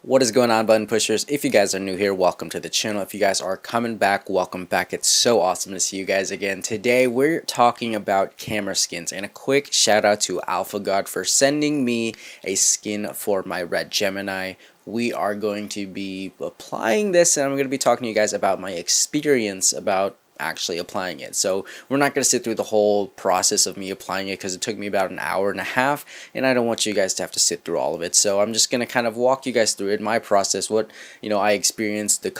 What is going on, button pushers? If you guys are new here, welcome to the channel. If you guys are coming back, welcome back. It's so awesome to see you guys again. Today we're talking about camera skins, and a quick shout out to Alphagvrd for sending me a skin for my Red Gemini. We are going to be applying this, and I'm going to be talking to you guys about my experience about actually applying it. So we're not going to sit through the whole process of me applying it because it took me about an hour and a half, and I don't want you guys to have to sit through all of it. So I'm just going to kind of walk you guys through it, my process, what I experienced, the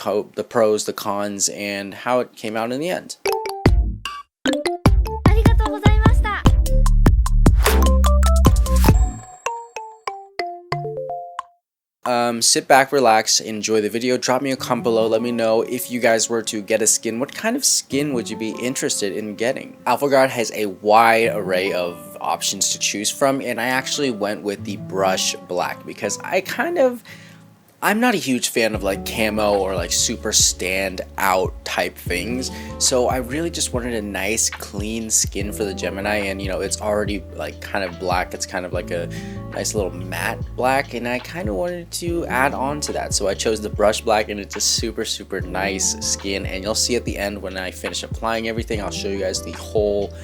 pros, the cons, and how it came out in the end. Sit back, relax, enjoy the video. Drop me a comment below. Let me know if you guys were to get a skin, what kind of skin would you be interested in getting? Alphagvrd has a wide array of options to choose from, and I actually went with the brush black because I'm not a huge fan of like camo or like super stand out type things, so I really just wanted a nice clean skin for the Gemini, and it's already like kind of black. It's kind of like a nice little matte black, and I kind of wanted to add on to that, so I chose the brush black, and it's a super nice skin. And you'll see at the end when I finish applying everything, I'll show you guys the whole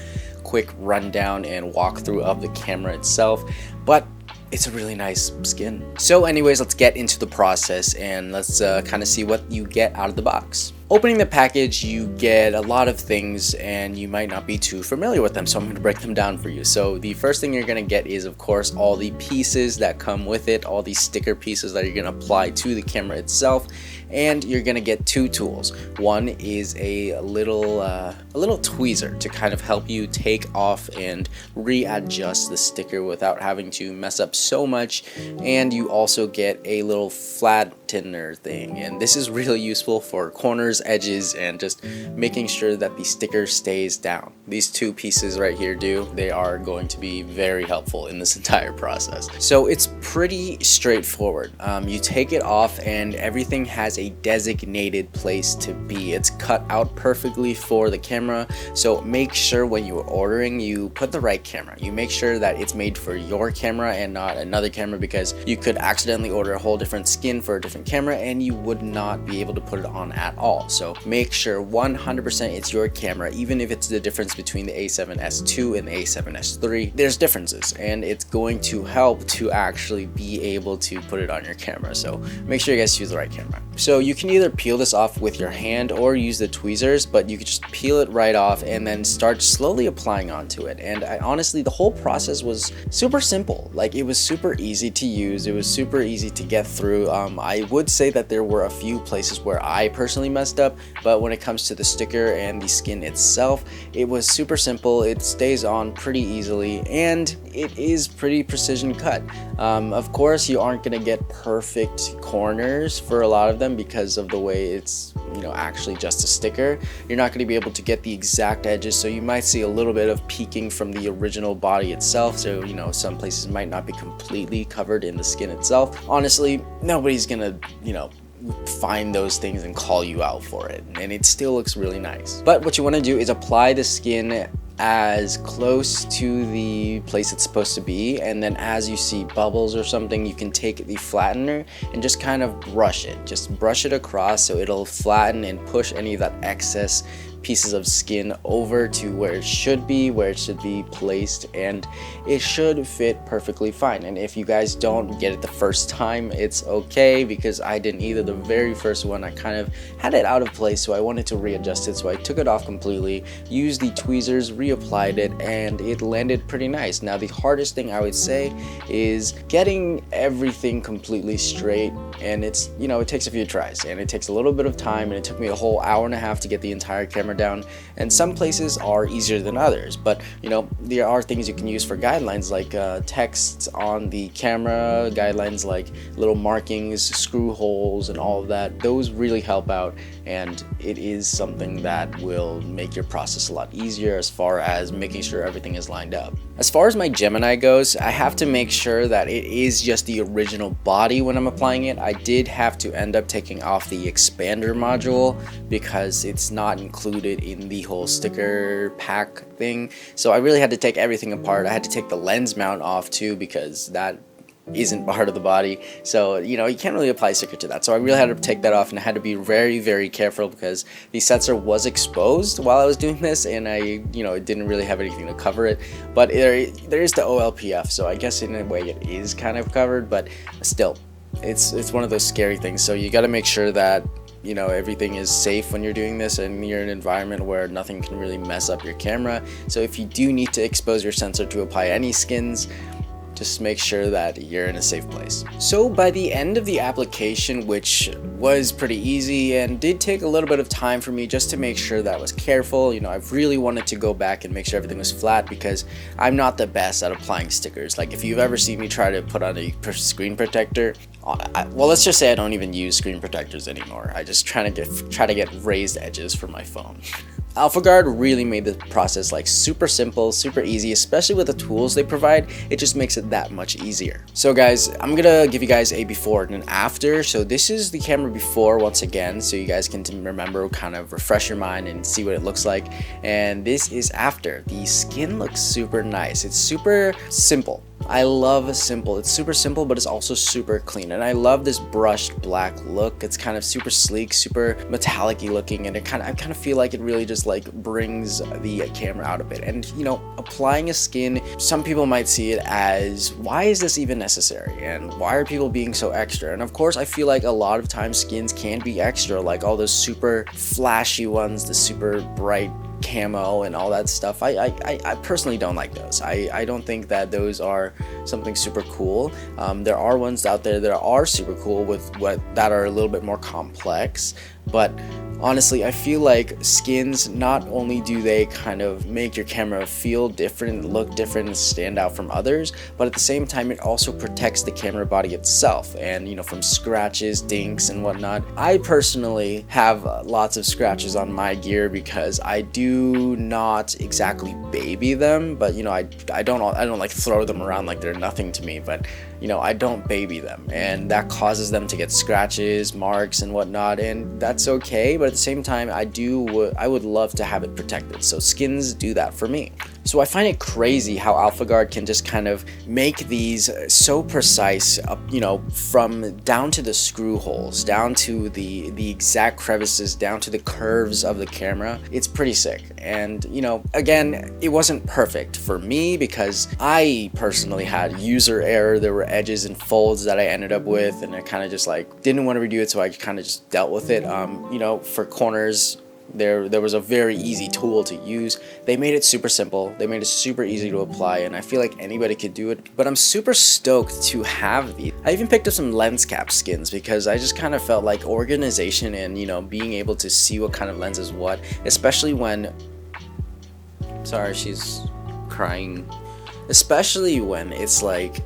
quick rundown and walkthrough of the camera itself, but it's a really nice skin. So anyways, let's get into the process and let's kind of see what you get out of the box. Opening the package, you get a lot of things and you might not be too familiar with them, so I'm going to break them down for you. So the first thing you're going to get is, of course, all the pieces that come with it, all these sticker pieces that you're going to apply to the camera itself, and you're going to get two tools. One is a little tweezer to kind of help you take off and readjust the sticker without having to mess up so much, and you also get a little flattener thing, and this is really useful for corners, edges, and just making sure that the sticker stays down. These two pieces right here they are going to be very helpful in this entire process. So it's pretty straightforward. You take it off and everything has a designated place to be. It's cut out perfectly for the camera, so make sure when you're ordering you put the right camera. You make sure that it's made for your camera and not another camera, because you could accidentally order a whole different skin for a different camera and you would not be able to put it on at all. So make sure 100% it's your camera, even if it's the difference between the A7S II and the A7S III. There's differences, and it's going to help to actually be able to put it on your camera. So make sure you guys use the right camera. So you can either peel this off with your hand or use the tweezers, but you could just peel it right off and then start slowly applying onto it. And honestly, the whole process was super simple. Like, it was super easy to use. It was super easy to get through. I would say that there were a few places where I personally messed up, but when it comes to the sticker and the skin itself, it was super simple. It stays on pretty easily, and it is pretty precision cut. Of course, you aren't gonna get perfect corners for a lot of them because of the way it's actually just a sticker. You're not going to be able to get the exact edges, so you might see a little bit of peeking from the original body itself. So some places might not be completely covered in the skin itself. Honestly, nobody's gonna find those things and call you out for it, and it still looks really nice. But what you want to do is apply the skin as close to the place it's supposed to be, and then as you see bubbles or something, you can take the flattener and just kind of brush it across, so it'll flatten and push any of that excess pieces of skin over to where it should be placed, and it should fit perfectly fine. And if you guys don't get it the first time, it's okay, because I didn't either. The very first one, I kind of had it out of place, so I wanted to readjust it, so I took it off completely, used the tweezers, reapplied it, and it landed pretty nice. Now the hardest thing I would say is getting everything completely straight, and it's it takes a few tries, and it takes a little bit of time, and it took me a whole hour and a half to get the entire camera down. And some places are easier than others, but there are things you can use for guidelines, like text on the camera, guidelines like little markings, screw holes, and all of that. Those really help out, and it is something that will make your process a lot easier as far as making sure everything is lined up. As far as my Gemini goes, I have to make sure that it is just the original body when I'm applying it. I did have to end up taking off the expander module because it's not included in the whole sticker pack thing. So I really had to take everything apart. I had to take the lens mount off too, because that isn't part of the body, so you know, you can't really apply a sticker to that. So I really had to take that off, and I had to be very, very careful because the sensor was exposed while I was doing this, and I, you know, it didn't really have anything to cover it. But there is the OLPF, so I guess in a way it is kind of covered, but still, it's one of those scary things. So you got to make sure that, you know, everything is safe when you're doing this, and you're in an environment where nothing can really mess up your camera. So if you do need to expose your sensor to apply any skins, just make sure that you're in a safe place. So by the end of the application, which was pretty easy and did take a little bit of time for me just to make sure that I was careful, you know, I've really wanted to go back and make sure everything was flat because I'm not the best at applying stickers. Like if you've ever seen me try to put on a screen protector, well, let's just say I don't even use screen protectors anymore. I just try to get raised edges for my phone. Alphagvrd really made the process like super simple, super easy, especially with the tools they provide. It just makes it that much easier. So guys, I'm gonna give you guys a before and an after. So this is the camera before once again, so you guys can remember, kind of refresh your mind and see what it looks like. And this is after. The skin looks super nice. It's super simple. I love simple. It's super simple, but it's also super clean, and I love this brushed black look. It's kind of super sleek, super metallic-y looking, and I kind of feel like it really just like brings the camera out a bit. And you know, applying a skin, some people might see it as, why is this even necessary, and why are people being so extra? And of course, I feel like a lot of times skins can be extra, like all those super flashy ones, the super bright camo and all that stuff. I personally don't like those. I don't think that those are something super cool. There are ones out there that are super cool that are a little bit more complex, but honestly, I feel like skins, not only do they kind of make your camera feel different, look different, and stand out from others, but at the same time, it also protects the camera body itself, and you know, from scratches, dinks, and whatnot. I personally have lots of scratches on my gear because I do not exactly baby them, but you know, I don't like throw them around like they're nothing to me, but you know, I don't baby them, and that causes them to get scratches, marks, and whatnot, and that's okay. But at the same time, I would love to have it protected. So skins do that for me. So I find it crazy how Alphagvrd can just kind of make these so precise, you know, from down to the screw holes, down to the exact crevices, down to the curves of the camera. It's pretty sick. And you know, again, it wasn't perfect for me because I personally had user error. There were edges and folds that I ended up with, and I kind of just like didn't want to redo it, so I kind of just dealt with it. You know, for corners, there was a very easy tool to use. They made it super simple, they made it super easy to apply, and I feel like anybody could do it. But I'm super stoked to have these. I even picked up some lens cap skins because I just kind of felt like organization and, you know, being able to see what kind of lens is what, especially when, sorry, she's crying, especially when it's like,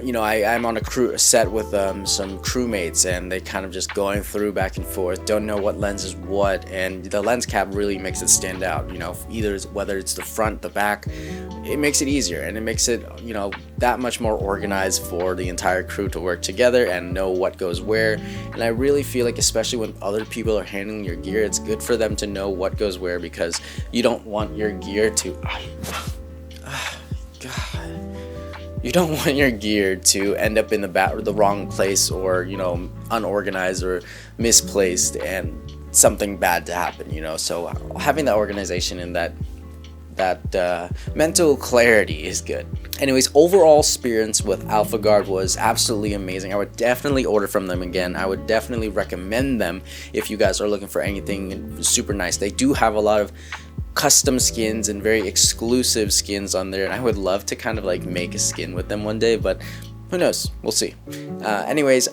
you know, I'm on a set with some crewmates, and they kind of just going through back and forth, don't know what lens is what, and the lens cap really makes it stand out. You know, whether it's the front, the back, it makes it easier, and it makes it, you know, that much more organized for the entire crew to work together and know what goes where. And I really feel like, especially when other people are handling your gear, it's good for them to know what goes where, because you don't want your gear to you don't want your gear to end up in the wrong place, or, you know, unorganized or misplaced, and something bad to happen, you know. So having that organization and that mental clarity is good. Anyways, overall experience with Alphagvrd was absolutely amazing. I would definitely order from them again. I would definitely recommend them if you guys are looking for anything super nice. They do have a lot of custom skins and very exclusive skins on there, and I would love to kind of like make a skin with them one day, but who knows, we'll see. Anyways,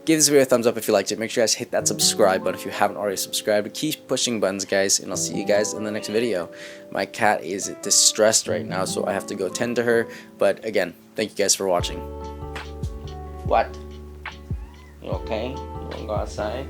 give this video a thumbs up if you liked it. Make sure you guys hit that subscribe button if you haven't already subscribed. Keep pushing buttons, guys, and I'll see you guys in the next video. My cat is distressed right now, so I have to go tend to her, but again, thank you guys for watching. What? You okay? You wanna go outside?